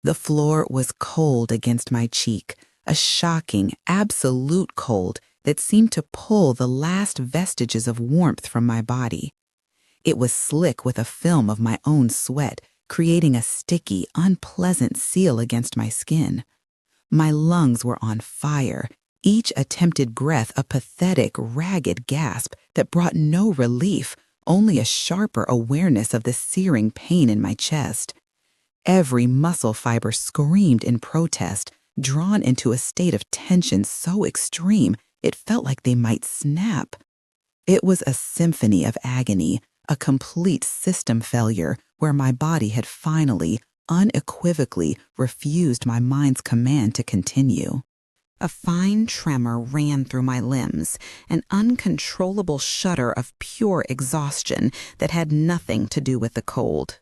The floor was cold against my cheek, a shocking, absolute cold that seemed to pull the last vestiges of warmth from my body. It was slick with a film of my own sweat, creating a sticky, unpleasant seal against my skin. My lungs were on fire, each attempted breath a pathetic, ragged gasp that brought no relief, only a sharper awareness of the searing pain in my chest. Every muscle fiber screamed in protest, drawn into a state of tension so extreme it felt like they might snap. It was a symphony of agony, a complete system failure where my body had finally, unequivocally refused my mind's command to continue. A fine tremor ran through my limbs, an uncontrollable shudder of pure exhaustion that had nothing to do with the cold.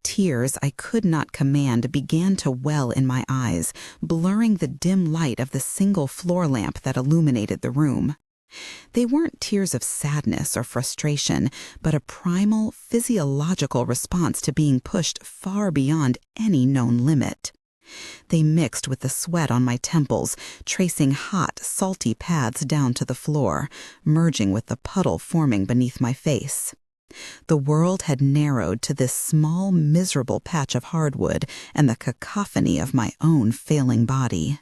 Tears I could not command began to well in my eyes, blurring the dim light of the single floor lamp that illuminated the room. They weren't tears of sadness or frustration, but a primal, physiological response to being pushed far beyond any known limit. They mixed with the sweat on my temples, tracing hot, salty paths down to the floor, merging with the puddle forming beneath my face. The world had narrowed to this small, miserable patch of hardwood and the cacophony of my own failing body.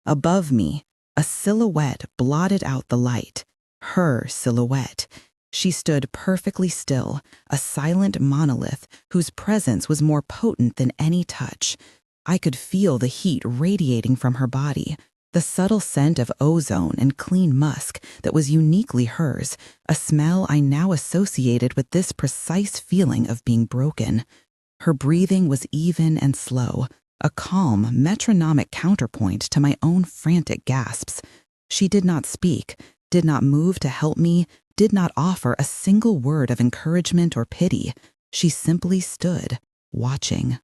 Above me, a silhouette blotted out the light. Her silhouette. She stood perfectly still, a silent monolith whose presence was more potent than any touch. I could feel the heat radiating from her body, the subtle scent of ozone and clean musk that was uniquely hers, a smell I now associated with this precise feeling of being broken. Her breathing was even and slow, a calm, metronomic counterpoint to my own frantic gasps. She did not speak, did not move to help me, did not offer a single word of encouragement or pity. She simply stood, watching.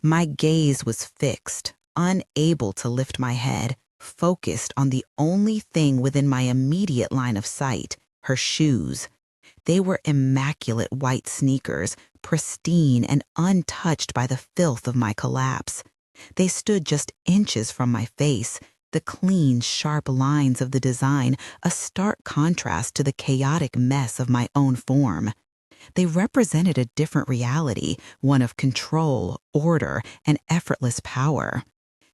My gaze was fixed, unable to lift my head, focused on the only thing within my immediate line of sight, her shoes. They were immaculate white sneakers, pristine and untouched by the filth of my collapse. They stood just inches from my face, the clean, sharp lines of the design a stark contrast to the chaotic mess of my own form. They represented a different reality, one of control, order, and effortless power.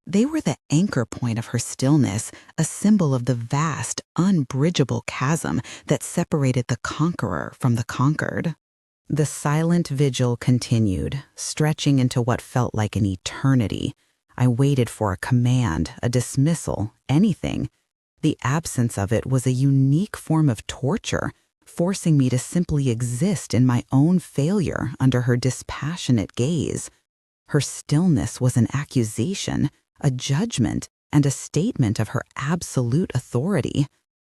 They were the anchor point of her stillness, a symbol of the vast, unbridgeable chasm that separated the conqueror from the conquered. The silent vigil continued, stretching into what felt like an eternity. I waited for a command, a dismissal, anything. The absence of it was a unique form of torture, forcing me to simply exist in my own failure under her dispassionate gaze. Her stillness was an accusation, a judgment, and a statement of her absolute authority.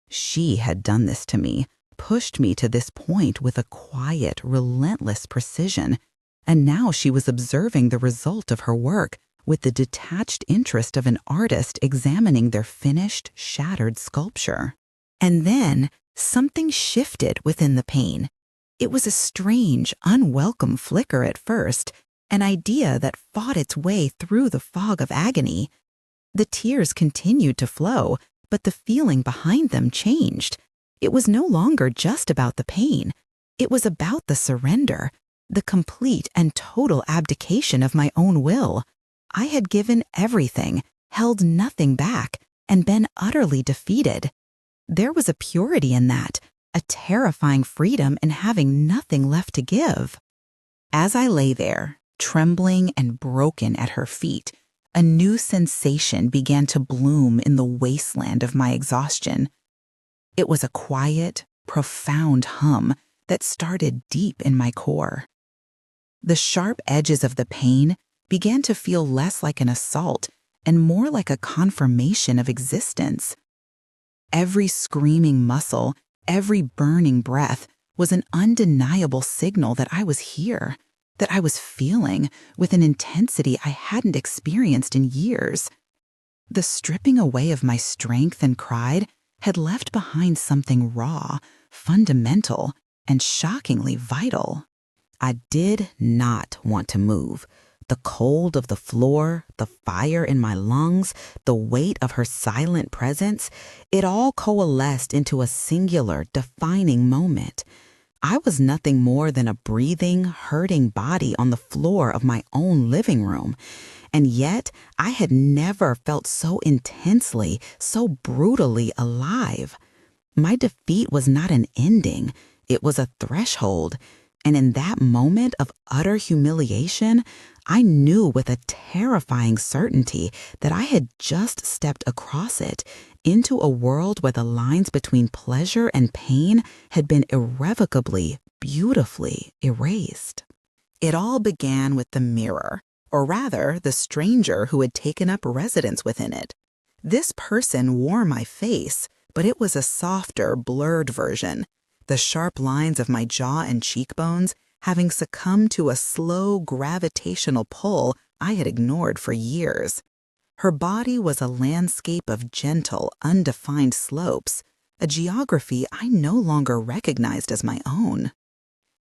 She had done this to me, pushed me to this point with a quiet, relentless precision, and now she was observing the result of her work with the detached interest of an artist examining their finished, shattered sculpture. And then something shifted within the pain. It was a strange, unwelcome flicker at first, an idea that fought its way through the fog of agony. The tears continued to flow, but the feeling behind them changed. It was no longer just about the pain. It was about the surrender, the complete and total abdication of my own will. I had given everything, held nothing back, and been utterly defeated. There was a purity in that, a terrifying freedom in having nothing left to give. As I lay there, trembling and broken at her feet, a new sensation began to bloom in the wasteland of my exhaustion. It was a quiet, profound hum that started deep in my core. The sharp edges of the pain began to feel less like an assault and more like a confirmation of existence. Every screaming muscle, every burning breath was an undeniable signal that I was here, that I was feeling with an intensity I hadn't experienced in years. The stripping away of my strength and pride had left behind something raw, fundamental, and shockingly vital. I did not want to move, The cold of the floor, the fire in my lungs, the weight of her silent presence, it all coalesced into a singular, defining moment. I was nothing more than a breathing, hurting body on the floor of my own living room. And yet, I had never felt so intensely, so brutally alive. My defeat was not an ending, it was a threshold. And in that moment of utter humiliation, I knew with a terrifying certainty that I had just stepped across it into a world where the lines between pleasure and pain had been irrevocably, beautifully erased. It all began with the mirror, or rather, the stranger who had taken up residence within it. This person wore my face, but it was a softer, blurred version. The sharp lines of my jaw and cheekbones having succumbed to a slow gravitational pull I had ignored for years. Her body was a landscape of gentle, undefined slopes, a geography I no longer recognized as my own.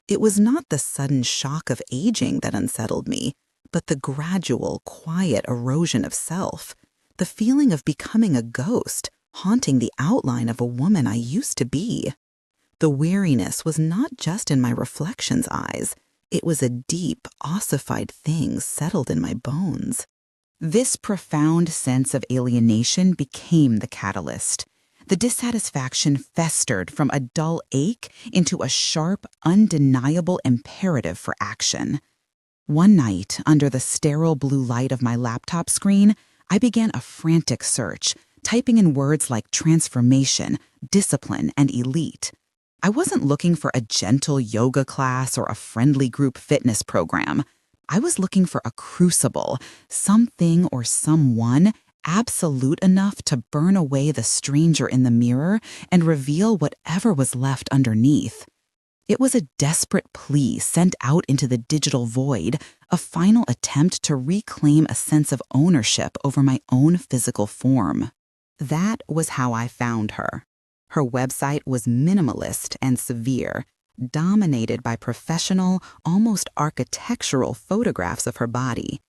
It was not the sudden shock of aging that unsettled me, but the gradual, quiet erosion of self, the feeling of becoming a ghost, haunting the outline of a woman I used to be. The weariness was not just in my reflection's eyes. It was a deep, ossified thing settled in my bones. This profound sense of alienation became the catalyst. The dissatisfaction festered from a dull ache into a sharp, undeniable imperative for action. One night, under the sterile blue light of my laptop screen, I began a frantic search, typing in words like transformation, discipline, and elite. I wasn't looking for a gentle yoga class or a friendly group fitness program. I was looking for a crucible, something or someone absolute enough to burn away the stranger in the mirror and reveal whatever was left underneath. It was a desperate plea sent out into the digital void, a final attempt to reclaim a sense of ownership over my own physical form. That was how I found her. Her website was minimalist and severe, dominated by professional, almost architectural photographs of her body.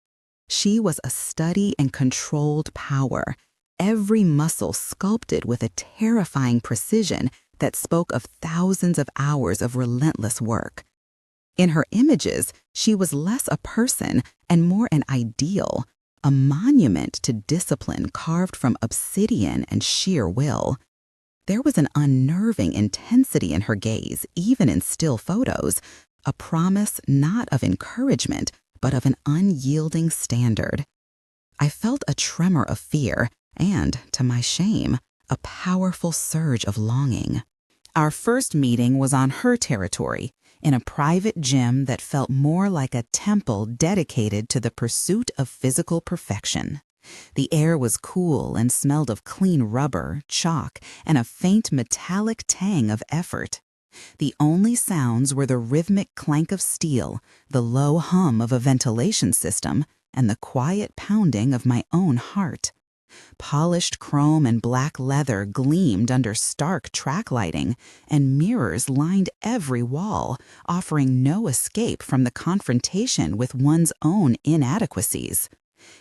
She was a study in controlled power, every muscle sculpted with a terrifying precision that spoke of thousands of hours of relentless work. In her images, she was less a person and more an ideal, a monument to discipline carved from obsidian and sheer will. There was an unnerving intensity in her gaze, even in still photos, a promise not of encouragement, but of an unyielding standard. I felt a tremor of fear and, to my shame, a powerful surge of longing. Our first meeting was on her territory, in a private gym that felt more like a temple dedicated to the pursuit of physical perfection. The air was cool and smelled of clean rubber, chalk, and a faint metallic tang of effort. The only sounds were the rhythmic clank of steel, the low hum of a ventilation system, and the quiet pounding of my own heart. Polished chrome and black leather gleamed under stark track lighting, and mirrors lined every wall, offering no escape from the confrontation with one's own inadequacies.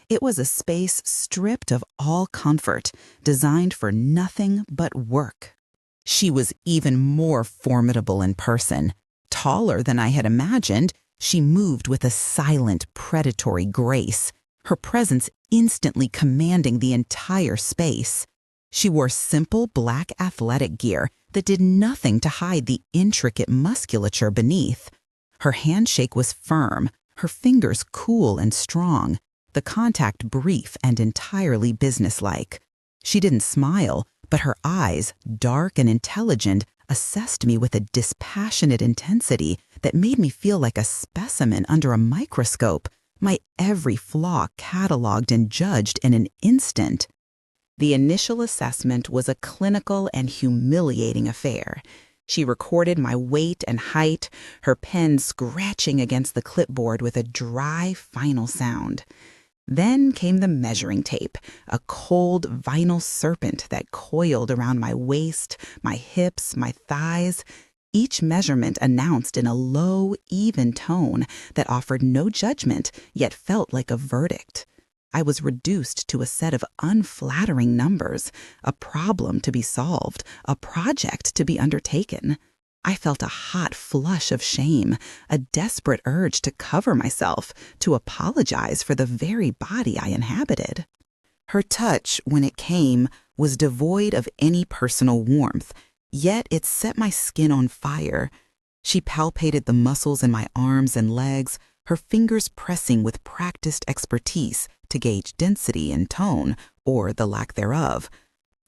It was a space stripped of all comfort, designed for nothing but work. She was even more formidable in person. Taller than I had imagined, she moved with a silent, predatory grace, her presence instantly commanding the entire space. She wore simple black athletic gear that did nothing to hide the intricate musculature beneath. Her handshake was firm, her fingers cool and strong, the contact brief and entirely businesslike. She didn't smile, but her eyes, dark and intelligent, assessed me with a dispassionate intensity that made me feel like a specimen under a microscope, my every flaw cataloged and judged in an instant. The initial assessment was a clinical and humiliating affair. She recorded my weight and height, her pen scratching against the clipboard with a dry, final sound. Then came the measuring tape, a cold vinyl serpent that coiled around my waist, my hips, my thighs. each measurement announced in a low, even tone that offered no judgment, yet felt like a verdict. I was reduced to a set of unflattering numbers, a problem to be solved, a project to be undertaken. I felt a hot flush of shame, a desperate urge to cover myself, to apologize for the very body I inhabited. Her touch, when it came, was devoid of any personal warmth, yet it set my skin on fire. She palpated the muscles in my arms and legs, her fingers pressing with practiced expertise to gauge density and tone, or the lack thereof.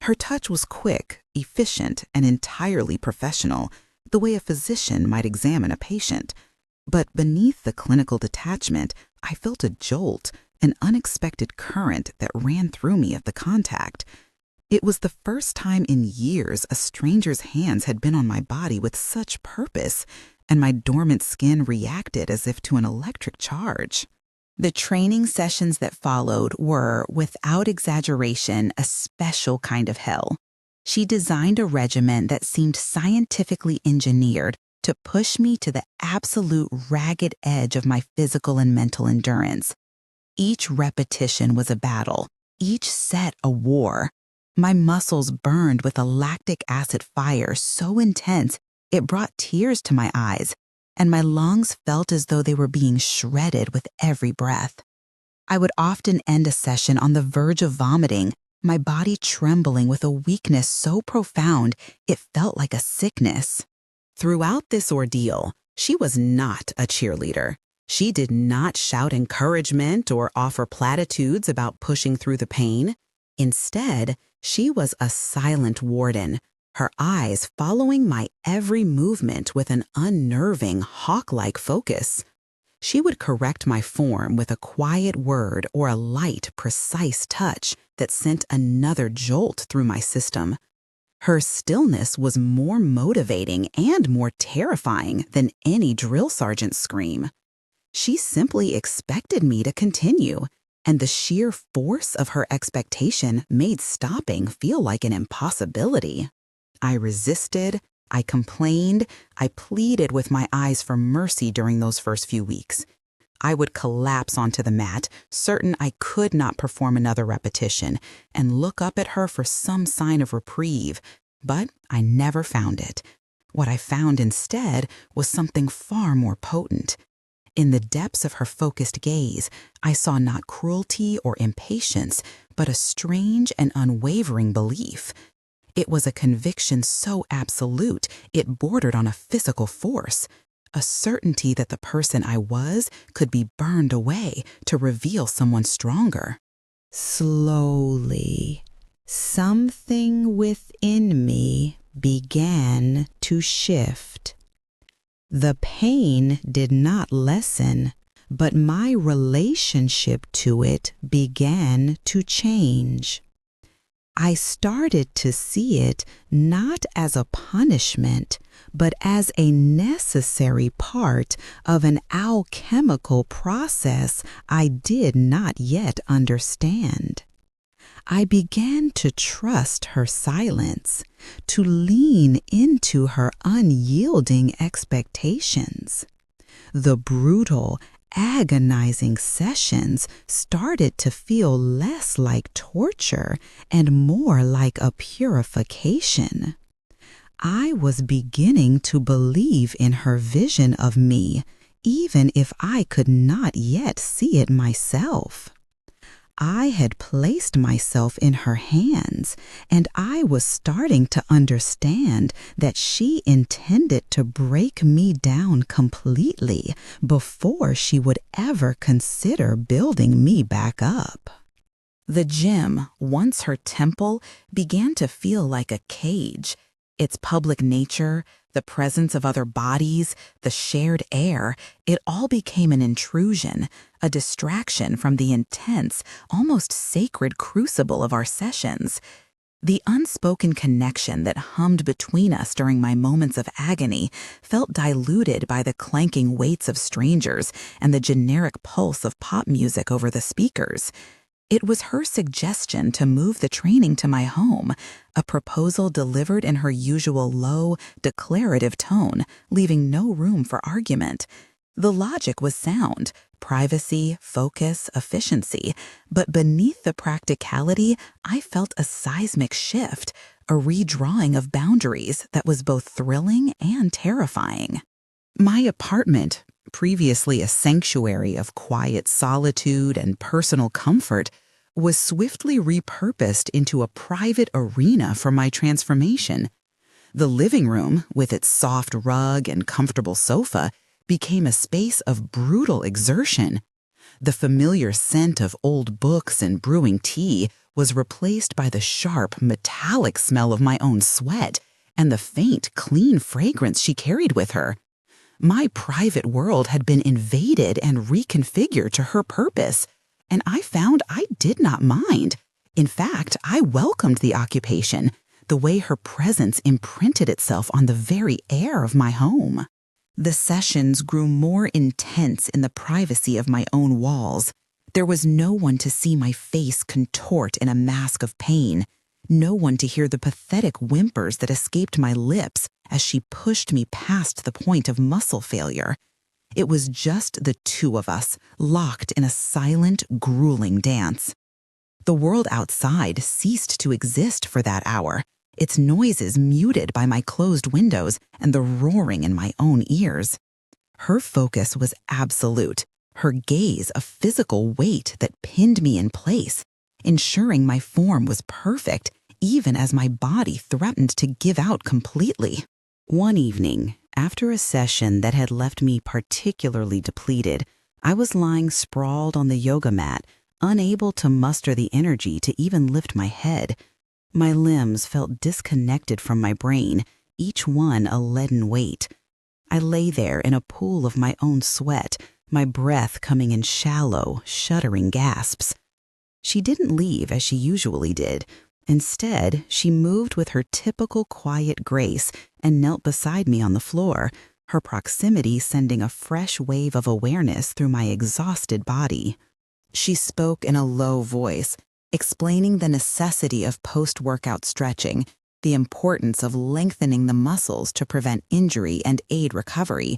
Her touch was quick, efficient, and entirely professional, the way a physician might examine a patient. But beneath the clinical detachment, I felt a jolt, an unexpected current that ran through me at the contact. It was the first time in years a stranger's hands had been on my body with such purpose, and my dormant skin reacted as if to an electric charge. The training sessions that followed were, without exaggeration, a special kind of hell. She designed a regimen that seemed scientifically engineered to push me to the absolute ragged edge of my physical and mental endurance. Each repetition was a battle, each set a war. My muscles burned with a lactic acid fire so intense it brought tears to my eyes, and my lungs felt as though they were being shredded with every breath. I would often end a session on the verge of vomiting, my body trembling with a weakness so profound it felt like a sickness. Throughout this ordeal, she was not a cheerleader. She did not shout encouragement or offer platitudes about pushing through the pain. Instead, she was a silent warden, her eyes following my every movement with an unnerving, hawk-like focus. She would correct my form with a quiet word or a light, precise touch that sent another jolt through my system. Her stillness was more motivating and more terrifying than any drill sergeant's scream. She simply expected me to continue, and the sheer force of her expectation made stopping feel like an impossibility. I resisted, I complained, I pleaded with my eyes for mercy during those first few weeks. I would collapse onto the mat, certain I could not perform another repetition, and look up at her for some sign of reprieve, but I never found it. What I found instead was something far more potent. In the depths of her focused gaze, I saw not cruelty or impatience, but a strange and unwavering belief. It was a conviction so absolute it bordered on a physical force, a certainty that the person I was could be burned away to reveal someone stronger. Slowly, something within me began to shift. The pain did not lessen, but my relationship to it began to change. I started to see it not as a punishment, but as a necessary part of an alchemical process I did not yet understand. I began to trust her silence, to lean into her unyielding expectations. The brutal, agonizing sessions started to feel less like torture and more like a purification. I was beginning to believe in her vision of me, even if I could not yet see it myself. I had placed myself in her hands, and I was starting to understand that she intended to break me down completely before she would ever consider building me back up. The gym, once her temple, began to feel like a cage. Its public nature, the presence of other bodies, the shared air, it all became an intrusion, a distraction from the intense, almost sacred crucible of our sessions. The unspoken connection that hummed between us during my moments of agony felt diluted by the clanking weights of strangers and the generic pulse of pop music over the speakers. It was her suggestion to move the training to my home, a proposal delivered in her usual low, declarative tone, leaving no room for argument. The logic was sound: privacy, focus, efficiency. But beneath the practicality, I felt a seismic shift, a redrawing of boundaries that was both thrilling and terrifying. My apartment, previously a sanctuary of quiet solitude and personal comfort, was swiftly repurposed into a private arena for my transformation. The living room, with its soft rug and comfortable sofa, became a space of brutal exertion. The familiar scent of old books and brewing tea was replaced by the sharp, metallic smell of my own sweat and the faint, clean fragrance she carried with her. My private world had been invaded and reconfigured to her purpose, and I found I did not mind. In fact, I welcomed the occupation, the way her presence imprinted itself on the very air of my home. The sessions grew more intense in the privacy of my own walls. There was no one to see my face contort in a mask of pain, no one to hear the pathetic whimpers that escaped my lips as she pushed me past the point of muscle failure. It was just the two of us, locked in a silent, grueling dance. The world outside ceased to exist for that hour, its noises muted by my closed windows and the roaring in my own ears. Her focus was absolute, her gaze a physical weight that pinned me in place, ensuring my form was perfect even as my body threatened to give out completely. One evening, after a session that had left me particularly depleted, I was lying sprawled on the yoga mat, unable to muster the energy to even lift my head. My limbs felt disconnected from my brain, each one a leaden weight. I lay there in a pool of my own sweat, my breath coming in shallow, shuddering gasps. She didn't leave as she usually did. Instead, she moved with her typical quiet grace and knelt beside me on the floor, her proximity sending a fresh wave of awareness through my exhausted body. She spoke in a low voice, explaining the necessity of post-workout stretching, the importance of lengthening the muscles to prevent injury and aid recovery.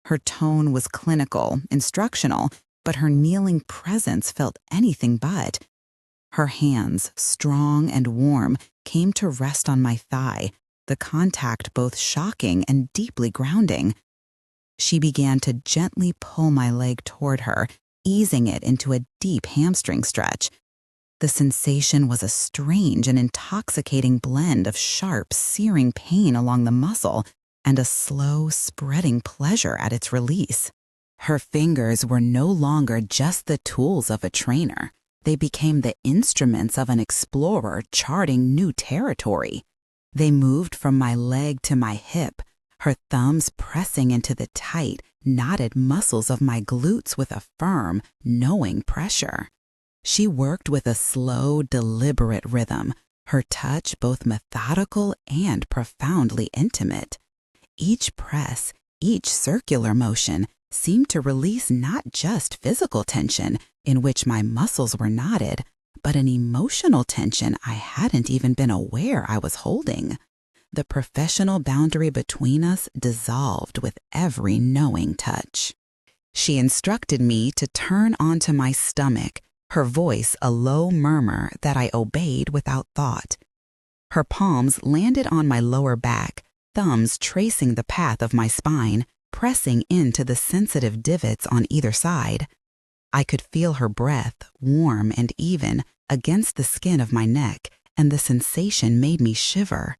Her tone was clinical, instructional, but her kneeling presence felt anything but. Her hands, strong and warm, came to rest on my thigh, the contact both shocking and deeply grounding. She began to gently pull my leg toward her, easing it into a deep hamstring stretch. The sensation was a strange and intoxicating blend of sharp, searing pain along the muscle and a slow, spreading pleasure at its release. Her fingers were no longer just the tools of a trainer. They became the instruments of an explorer charting new territory. They moved from my leg to my hip, her thumbs pressing into the tight, knotted muscles of my glutes with a firm, knowing pressure. She worked with a slow, deliberate rhythm, her touch both methodical and profoundly intimate. Each press, each circular motion, seemed to release not just physical tension, in which my muscles were knotted, but an emotional tension I hadn't even been aware I was holding. The professional boundary between us dissolved with every knowing touch. She instructed me to turn onto my stomach, her voice a low murmur that I obeyed without thought. Her palms landed on my lower back, thumbs tracing the path of my spine, pressing into the sensitive divots on either side. I could feel her breath, warm and even, against the skin of my neck, and the sensation made me shiver.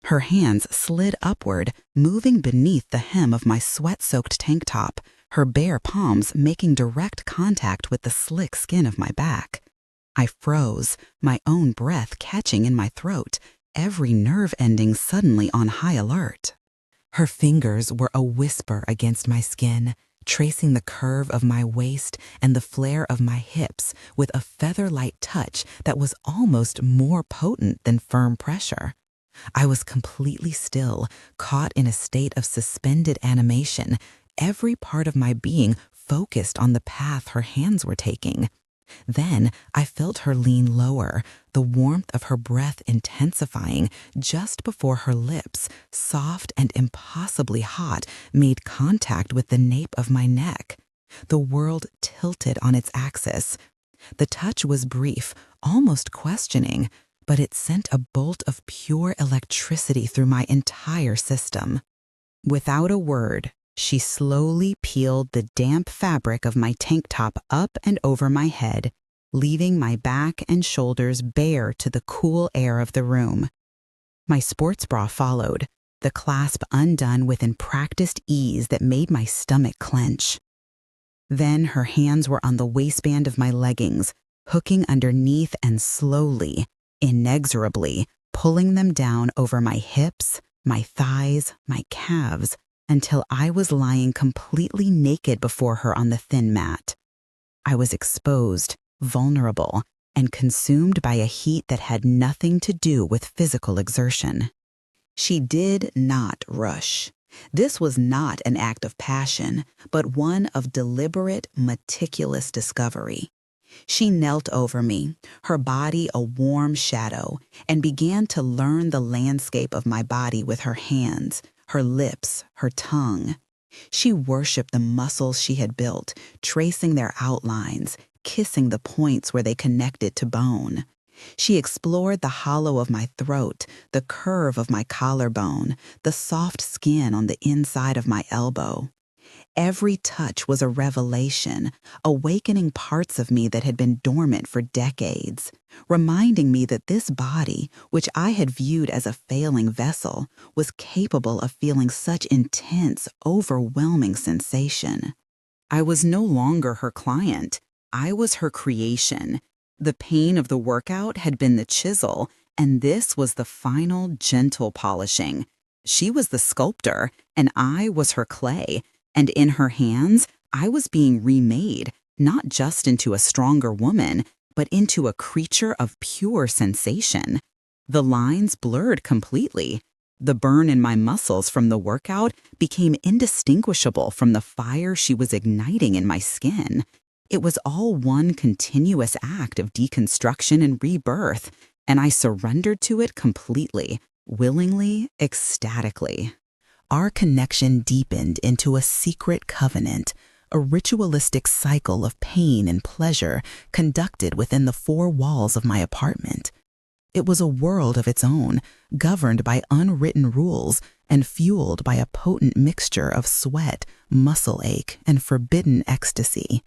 Her hands slid upward, moving beneath the hem of my sweat-soaked tank top, her bare palms making direct contact with the slick skin of my back. I froze, my own breath catching in my throat, every nerve ending suddenly on high alert. Her fingers were a whisper against my skin, tracing the curve of my waist and the flare of my hips with a feather-light touch that was almost more potent than firm pressure. I was completely still, caught in a state of suspended animation, every part of my being focused on the path her hands were taking. Then I felt her lean lower, the warmth of her breath intensifying just before her lips, soft and impossibly hot, made contact with the nape of my neck. The world tilted on its axis. The touch was brief, almost questioning, but it sent a bolt of pure electricity through my entire system. Without a word, she slowly peeled the damp fabric of my tank top up and over my head, leaving my back and shoulders bare to the cool air of the room. My sports bra followed, the clasp undone with practiced ease that made my stomach clench. Then her hands were on the waistband of my leggings, hooking underneath and slowly, inexorably, pulling them down over my hips, my thighs, my calves, until I was lying completely naked before her on the thin mat. I was exposed, vulnerable, and consumed by a heat that had nothing to do with physical exertion. She did not rush. This was not an act of passion, but one of deliberate, meticulous discovery. She knelt over me, her body a warm shadow, and began to learn the landscape of my body with her hands, her lips, her tongue. She worshipped the muscles she had built, tracing their outlines, kissing the points where they connected to bone. She explored the hollow of my throat, the curve of my collarbone, the soft skin on the inside of my elbow. Every touch was a revelation, awakening parts of me that had been dormant for decades, reminding me that this body, which I had viewed as a failing vessel, was capable of feeling such intense, overwhelming sensation. I was no longer her client. I was her creation. The pain of the workout had been the chisel, and this was the final, gentle polishing. She was the sculptor, and I was her clay. And in her hands, I was being remade, not just into a stronger woman, but into a creature of pure sensation. The lines blurred completely. The burn in my muscles from the workout became indistinguishable from the fire she was igniting in my skin. It was all one continuous act of deconstruction and rebirth, and I surrendered to it completely, willingly, ecstatically. Our connection deepened into a secret covenant, a ritualistic cycle of pain and pleasure conducted within the four walls of my apartment. It was a world of its own, governed by unwritten rules and fueled by a potent mixture of sweat, muscle ache, and forbidden ecstasy.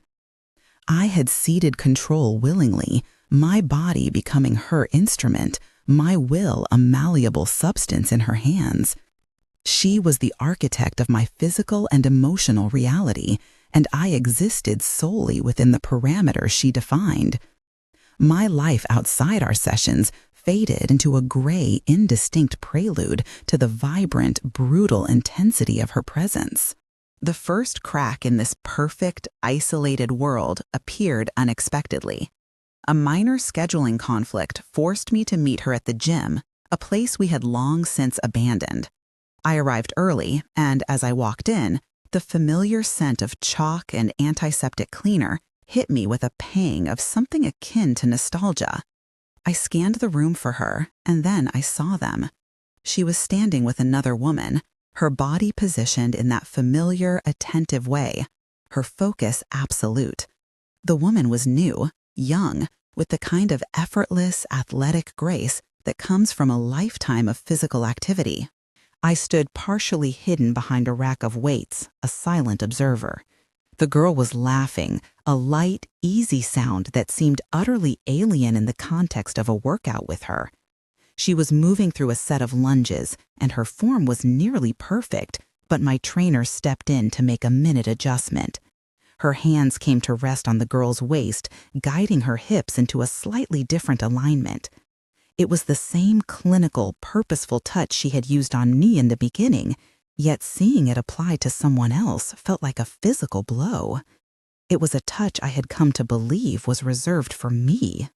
I had ceded control willingly, my body becoming her instrument, my will a malleable substance in her hands. She was the architect of my physical and emotional reality, and I existed solely within the parameters she defined. My life outside our sessions faded into a gray, indistinct prelude to the vibrant, brutal intensity of her presence. The first crack in this perfect, isolated world appeared unexpectedly. A minor scheduling conflict forced me to meet her at the gym, a place we had long since abandoned. I arrived early, and as I walked in, the familiar scent of chalk and antiseptic cleaner hit me with a pang of something akin to nostalgia. I scanned the room for her, and then I saw them. She was standing with another woman, her body positioned in that familiar, attentive way, her focus absolute. The woman was new, young, with the kind of effortless, athletic grace that comes from a lifetime of physical activity. I stood partially hidden behind a rack of weights, a silent observer. The girl was laughing, a light, easy sound that seemed utterly alien in the context of a workout with her. She was moving through a set of lunges, and her form was nearly perfect, but my trainer stepped in to make a minute adjustment. Her hands came to rest on the girl's waist, guiding her hips into a slightly different alignment. It was the same clinical, purposeful touch she had used on me in the beginning, yet seeing it applied to someone else felt like a physical blow. It was a touch I had come to believe was reserved for me.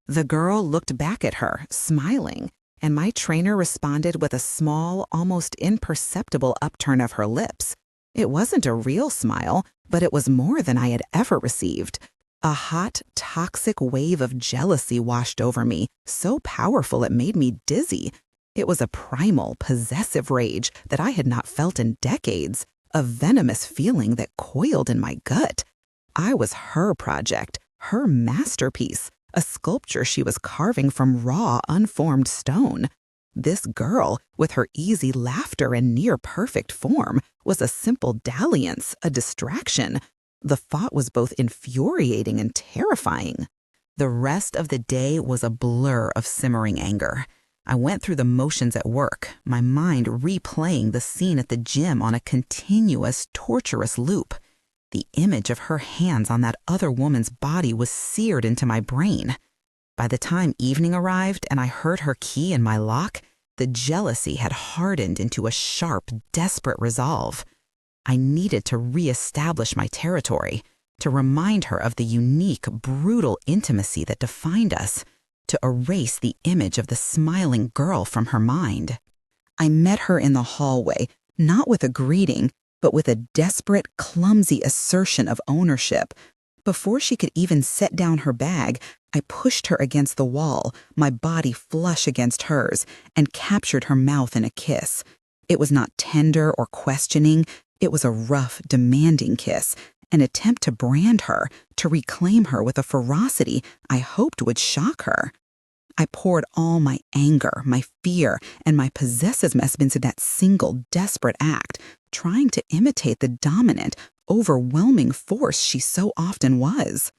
The girl looked back at her, smiling, and my trainer responded with a small, almost imperceptible upturn of her lips. It wasn't a real smile, but it was more than I had ever received. A hot, toxic wave of jealousy washed over me, so powerful it made me dizzy. It was a primal, possessive rage that I had not felt in decades, a venomous feeling that coiled in my gut. I was her project, her masterpiece, a sculpture she was carving from raw, unformed stone. This girl, with her easy laughter and near-perfect form, was a simple dalliance, a distraction. The thought was both infuriating and terrifying. The rest of the day was a blur of simmering anger. I went through the motions at work, my mind replaying the scene at the gym on a continuous, torturous loop. The image of her hands on that other woman's body was seared into my brain. By the time evening arrived and I heard her key in my lock, the jealousy had hardened into a sharp, desperate resolve. I needed to reestablish my territory, to remind her of the unique, brutal intimacy that defined us, to erase the image of the smiling girl from her mind. I met her in the hallway, not with a greeting, but with a desperate, clumsy assertion of ownership. Before she could even set down her bag, I pushed her against the wall, my body flush against hers, and captured her mouth in a kiss. It was not tender or questioning. It was a rough, demanding kiss, an attempt to brand her, to reclaim her with a ferocity I hoped would shock her. I poured all my anger, my fear, and my possessiveness into that single, desperate act, trying to imitate the dominant, overwhelming force she so often was.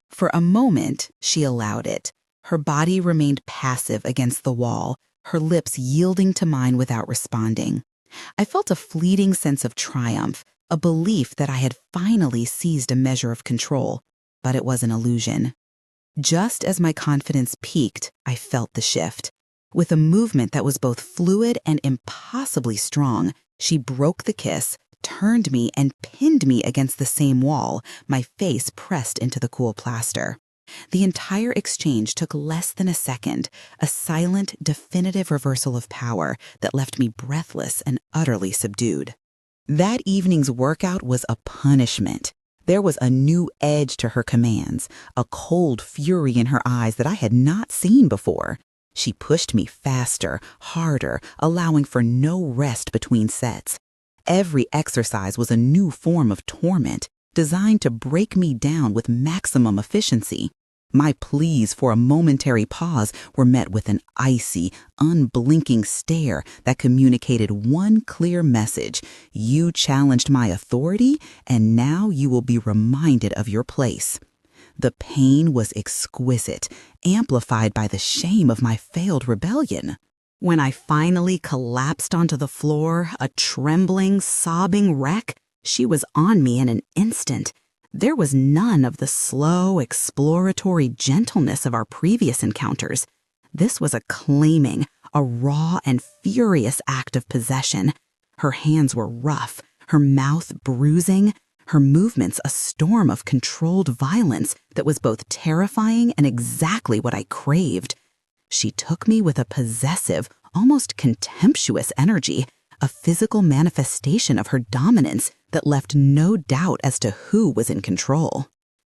For a moment, she allowed it. Her body remained passive against the wall, her lips yielding to mine without responding. I felt a fleeting sense of triumph, a belief that I had finally seized a measure of control, but it was an illusion. Just as my confidence peaked, I felt the shift. With a movement that was both fluid and impossibly strong, she broke the kiss, turned me, and pinned me against the same wall, my face pressed into the cool plaster. The entire exchange took less than a second, a silent, definitive reversal of power that left me breathless and utterly subdued. That evening's workout was a punishment. There was a new edge to her commands, a cold fury in her eyes that I had not seen before. She pushed me faster, harder, allowing for no rest between sets. Every exercise was a new form of torment, designed to break me down with maximum efficiency. My pleas for a momentary pause were met with an icy, unblinking stare that communicated one clear message: you challenged my authority, and now you will be reminded of your place. The pain was exquisite, amplified by the shame of my failed rebellion. When I finally collapsed onto the floor, a trembling, sobbing wreck, she was on me in an instant. There was none of the slow, exploratory gentleness of our previous encounters. This was a claiming, a raw and furious act of possession. Her hands were rough, her mouth bruising, her movements a storm of controlled violence that was both terrifying and exactly what I craved. She took me with a possessive, almost contemptuous energy, a physical manifestation of her dominance that left no doubt as to who was in control.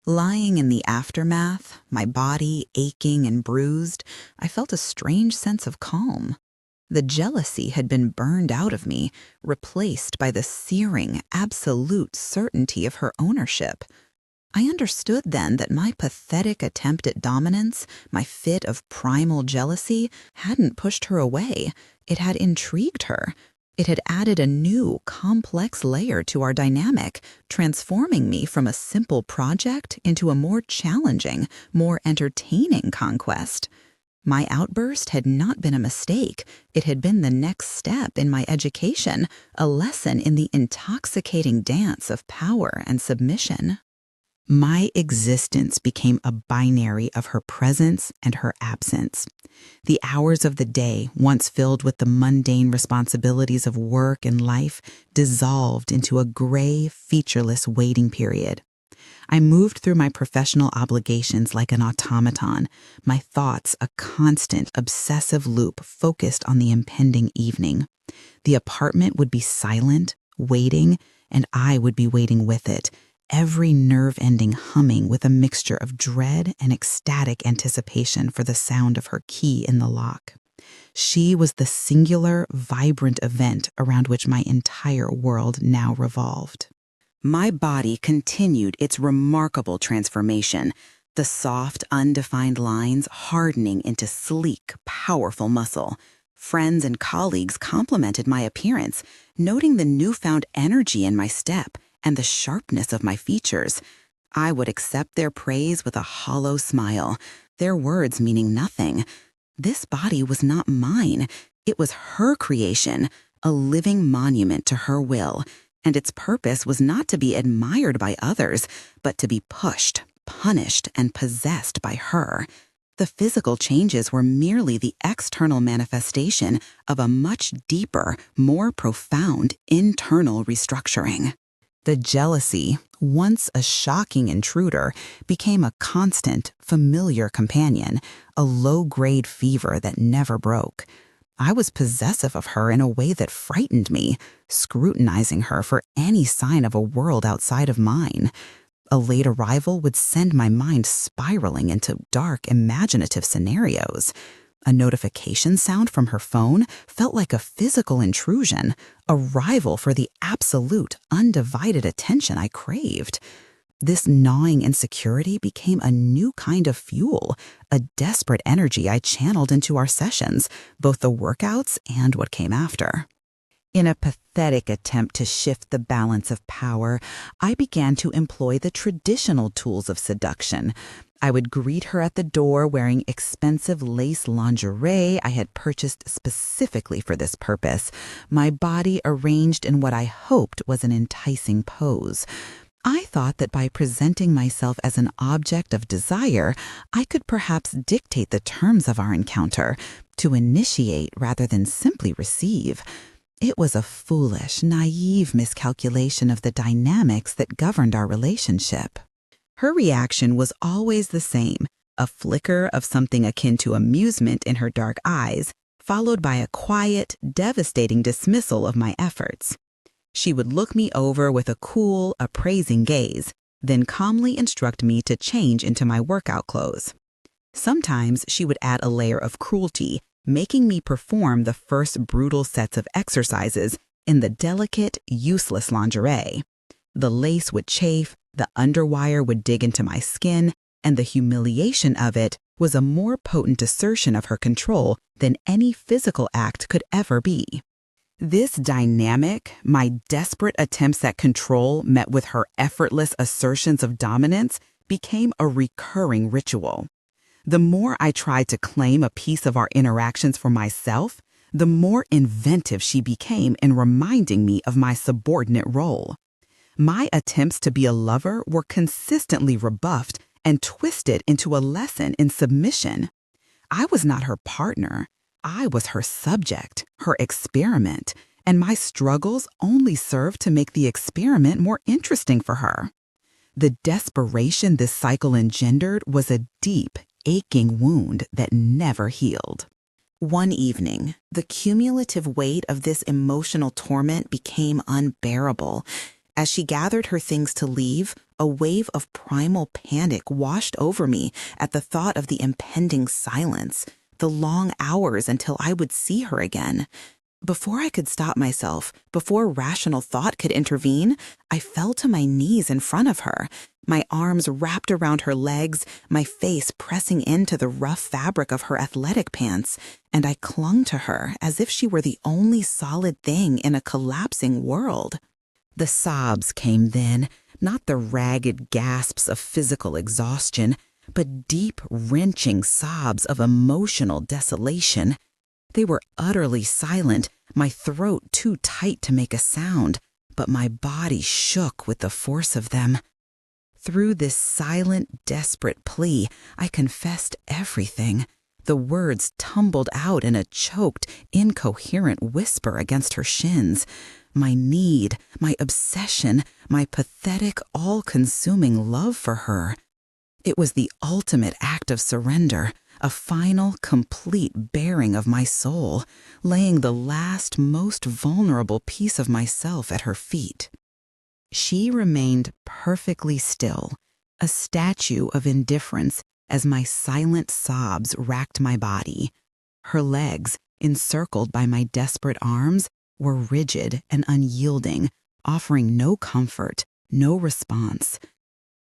Lying in the aftermath, my body aching and bruised, I felt a strange sense of calm. The jealousy had been burned out of me, replaced by the searing, absolute certainty of her ownership. I understood then that my pathetic attempt at dominance, my fit of primal jealousy, hadn't pushed her away. It had intrigued her. It had added a new, complex layer to our dynamic, transforming me from a simple project into a more challenging, more entertaining conquest. My outburst had not been a mistake. It had been the next step in my education, a lesson in the intoxicating dance of power and submission. My existence became a binary of her presence and her absence. The hours of the day, once filled with the mundane responsibilities of work and life, dissolved into a gray, featureless waiting period. I moved through my professional obligations like an automaton, my thoughts a constant, obsessive loop focused on the impending evening. The apartment would be silent, waiting, and I would be waiting with it, every nerve-ending humming with a mixture of dread and ecstatic anticipation for the sound of her key in the lock. She was the singular, vibrant event around which my entire world now revolved. My body continued its remarkable transformation, the soft, undefined lines hardening into sleek, powerful muscle. Friends and colleagues complimented my appearance, noting the newfound energy in my step and the sharpness of my features. I would accept their praise with a hollow smile, their words meaning nothing. This body was not mine. It was her creation, a living monument to her will, and its purpose was not to be admired by others, but to be pushed, punished, and possessed by her. The physical changes were merely the external manifestation of a much deeper, more profound internal restructuring. The jealousy, once a shocking intruder, became a constant, familiar companion, a low-grade fever that never broke. I was possessive of her in a way that frightened me, scrutinizing her for any sign of a world outside of mine. A late arrival would send my mind spiraling into dark, imaginative scenarios. A notification sound from her phone felt like a physical intrusion, a rival for the absolute, undivided attention I craved. This gnawing insecurity became a new kind of fuel, a desperate energy I channeled into our sessions, both the workouts and what came after. In a pathetic attempt to shift the balance of power, I began to employ the traditional tools of seduction. I would greet her at the door wearing expensive lace lingerie I had purchased specifically for this purpose, my body arranged in what I hoped was an enticing pose. I thought that by presenting myself as an object of desire, I could perhaps dictate the terms of our encounter, to initiate rather than simply receive. It was a foolish, naive miscalculation of the dynamics that governed our relationship. Her reaction was always the same, a flicker of something akin to amusement in her dark eyes, followed by a quiet, devastating dismissal of my efforts. She would look me over with a cool, appraising gaze, then calmly instruct me to change into my workout clothes. Sometimes she would add a layer of cruelty, making me perform the first brutal sets of exercises in the delicate, useless lingerie. The lace would chafe, the underwire would dig into my skin, and the humiliation of it was a more potent assertion of her control than any physical act could ever be. This dynamic, my desperate attempts at control met with her effortless assertions of dominance, became a recurring ritual. The more I tried to claim a piece of our interactions for myself, the more inventive she became in reminding me of my subordinate role. My attempts to be a lover were consistently rebuffed and twisted into a lesson in submission. I was not her partner. I was her subject, her experiment, and my struggles only served to make the experiment more interesting for her. The desperation this cycle engendered was a deep, aching wound that never healed. One evening, the cumulative weight of this emotional torment became unbearable. As she gathered her things to leave, a wave of primal panic washed over me at the thought of the impending silence, the long hours until I would see her again. Before I could stop myself, before rational thought could intervene, I fell to my knees in front of her, my arms wrapped around her legs, my face pressing into the rough fabric of her athletic pants, and I clung to her as if she were the only solid thing in a collapsing world. The sobs came then, not the ragged gasps of physical exhaustion, but deep, wrenching sobs of emotional desolation. They were utterly silent, my throat too tight to make a sound, but my body shook with the force of them. Through this silent, desperate plea, I confessed everything. The words tumbled out in a choked, incoherent whisper against her shins. My need, my obsession, my pathetic, all-consuming love for her. It was the ultimate act of surrender, a final, complete baring of my soul, laying the last, most vulnerable piece of myself at her feet. She remained perfectly still, a statue of indifference as my silent sobs racked my body. Her legs, encircled by my desperate arms, were rigid and unyielding, offering no comfort, no response.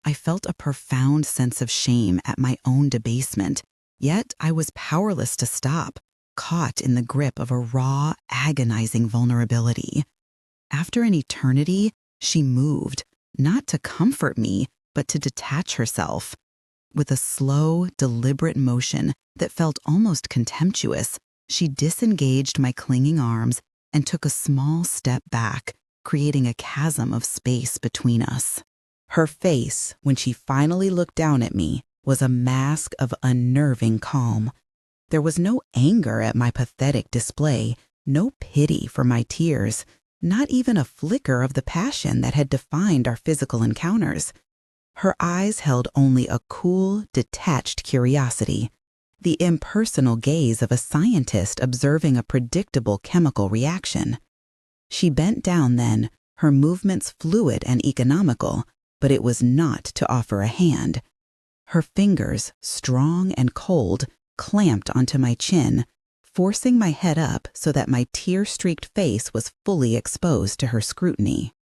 I felt a profound sense of shame at my own debasement, yet I was powerless to stop, caught in the grip of a raw, agonizing vulnerability. After an eternity, she moved, not to comfort me, but to detach herself. With a slow, deliberate motion that felt almost contemptuous, she disengaged my clinging arms and took a small step back, creating a chasm of space between us. Her face, when she finally looked down at me, was a mask of unnerving calm. There was no anger at my pathetic display, no pity for my tears, not even a flicker of the passion that had defined our physical encounters. Her eyes held only a cool, detached curiosity, the impersonal gaze of a scientist observing a predictable chemical reaction. She bent down then, her movements fluid and economical, but it was not to offer a hand. Her fingers, strong and cold, clamped onto my chin, forcing my head up so that my tear-streaked face was fully exposed to her scrutiny.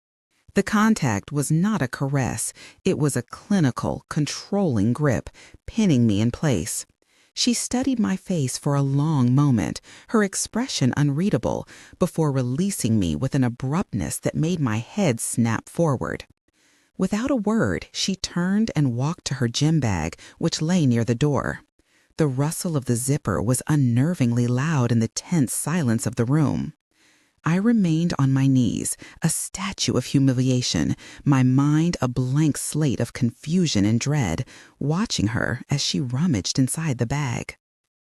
The contact was not a caress, it was a clinical, controlling grip, pinning me in place. She studied my face for a long moment, her expression unreadable, before releasing me with an abruptness that made my head snap forward. Without a word, she turned and walked to her gym bag, which lay near the door. The rustle of the zipper was unnervingly loud in the tense silence of the room. I remained on my knees, a statue of humiliation, my mind a blank slate of confusion and dread, watching her as she rummaged inside the bag.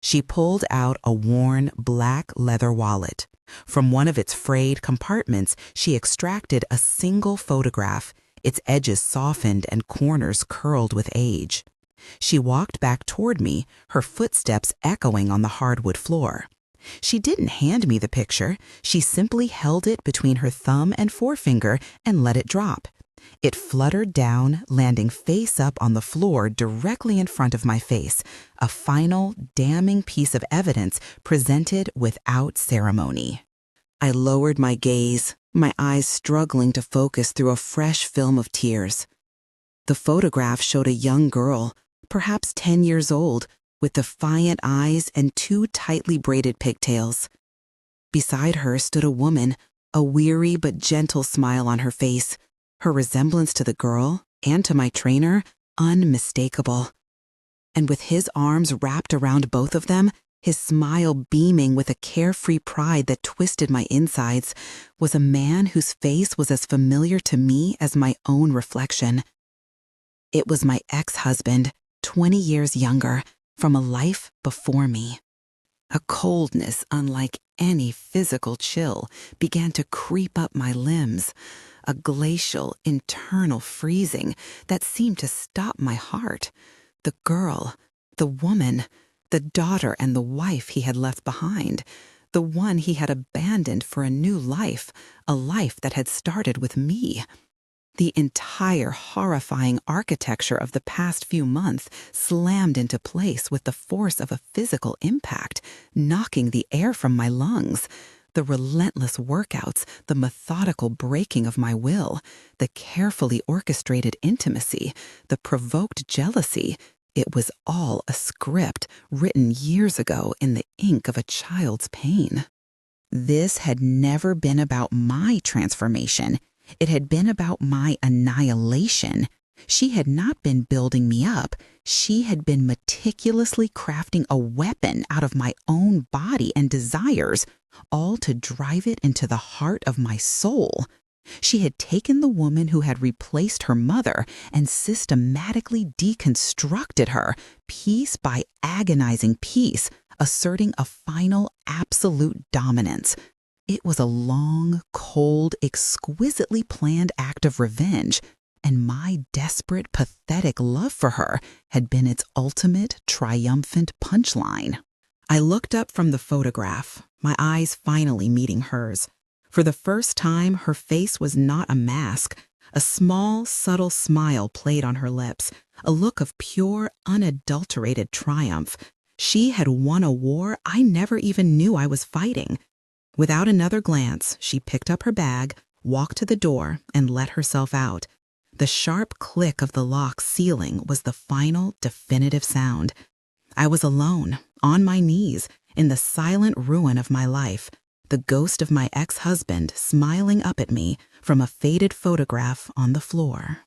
She pulled out a worn black leather wallet. From one of its frayed compartments, she extracted a single photograph, its edges softened and corners curled with age. She walked back toward me, her footsteps echoing on the hardwood floor. She didn't hand me the picture, she simply held it between her thumb and forefinger and let it drop. It fluttered down, landing face up on the floor directly in front of my face, a final, damning piece of evidence presented without ceremony. I lowered my gaze, my eyes struggling to focus through a fresh film of tears. The photograph showed a young girl, perhaps 10 years old, with defiant eyes and two tightly braided pigtails. Beside her stood a woman, a weary but gentle smile on her face, her resemblance to the girl and to my trainer unmistakable. And with his arms wrapped around both of them, his smile beaming with a carefree pride that twisted my insides, was a man whose face was as familiar to me as my own reflection. It was my ex-husband, 20 years younger, from a life before me. A coldness unlike any physical chill began to creep up my limbs, a glacial, internal freezing that seemed to stop my heart. The girl, the woman, the daughter and the wife he had left behind, the one he had abandoned for a new life, a life that had started with me. The entire horrifying architecture of the past few months slammed into place with the force of a physical impact, knocking the air from my lungs. The relentless workouts, the methodical breaking of my will, the carefully orchestrated intimacy, the provoked jealousy, it was all a script written years ago in the ink of a child's pain. This had never been about my transformation. It had been about my annihilation. She had not been building me up. She had been meticulously crafting a weapon out of my own body and desires, all to drive it into the heart of my soul. She had taken the woman who had replaced her mother and systematically deconstructed her, piece by agonizing piece, asserting a final absolute dominance. It was a long, cold, exquisitely planned act of revenge, and my desperate, pathetic love for her had been its ultimate, triumphant punchline. I looked up from the photograph, my eyes finally meeting hers. For the first time, her face was not a mask. A small, subtle smile played on her lips, a look of pure, unadulterated triumph. She had won a war I never even knew I was fighting. Without another glance, she picked up her bag, walked to the door, and let herself out. The sharp click of the lock sealing was the final, definitive sound. I was alone, on my knees, in the silent ruin of my life, the ghost of my ex-husband smiling up at me from a faded photograph on the floor.